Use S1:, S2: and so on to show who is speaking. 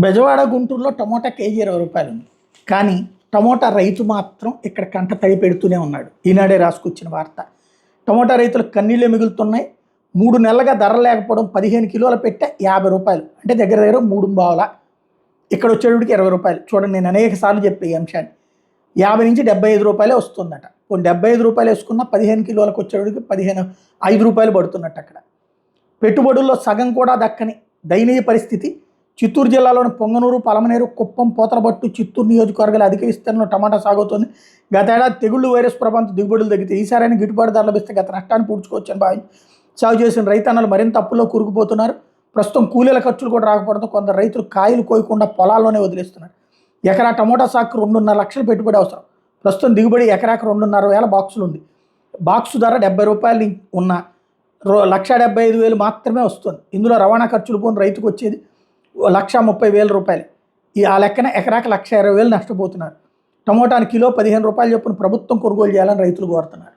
S1: బెజవాడ గుంటూరులో tomato KG 20 రూపాయలు ఉంది. కానీ టమోటా రైతు మాత్రం ఇక్కడ కంట తడి పెడుతూనే ఉన్నాడు. ఈనాడే రాసుకొచ్చిన వార్త. టమోటా రైతులకు కన్నీళ్ళే మిగులుతున్నాయి. 3 నెలలుగా ధర లేకపోవడం, 15 కిలోల పెట్టె 50 రూపాయలు, అంటే దగ్గర దగ్గర 3 ఇక్కడ వచ్చేటికి 20 రూపాయలు. చూడండి, నేను అనేక సార్లు చెప్పే ఈ అంశాన్ని. 50 నుంచి 75 రూపాయలే వస్తుందట. కొన్ని 75 రూపాయలు వేసుకున్న 15 కిలోలకు వచ్చేటికి 5 రూపాయలు పడుతున్నట్టు. అక్కడ పెట్టుబడుల్లో సగం కూడా దక్కని దయనీయ పరిస్థితి. చిత్తూరు జిల్లాలోని పొంగనూరు, పలమనేరు, కుప్పం, పోతలపట్టు, చిత్తూరు నియోజకవర్గాల అధిక విస్తీర్ణంలో టమాటా సాగుతోంది. గతేడాది తెగుళ్లు, వైరస్ ప్రభావంతో దిగుబడులు తగ్గితే ఈసారైనా గిట్టుబాటు ధరలు లభిస్తే గత నష్టాన్ని పూడ్చుకోవచ్చని భావించి సాగు చేసిన రైతన్నలు మరింత అప్పుల్లో కూరుకుపోతున్నారు. ప్రస్తుతం కూలీల ఖర్చులు కూడా రాకపోవడంతో కొందరు రైతులు కాయలు కోయకుండా పొలాల్లోనే వదిలేస్తున్నారు. ఎకరా టమోటా సాగుకు 2.5 లక్షలు పెట్టుబడి అవసరం. ప్రస్తుతం దిగుబడి ఎకరాకు 2.5 బాక్సులు ఉంది. బాక్సు ధర 70 రూపాయలు ఉన్న 1,75,000 మాత్రమే వస్తుంది. ఇందులో రవాణా ఖర్చులు పోని రైతుకు వచ్చేది 1,30,000 రూపాయలు. ఆ లెక్కన ఎకరాకు 1,20,000 నష్టపోతున్నారు. టమోటాని కిలో 15 రూపాయలు చొప్పున ప్రభుత్వం కొనుగోలు చేయాలని రైతులు కోరుతున్నారు.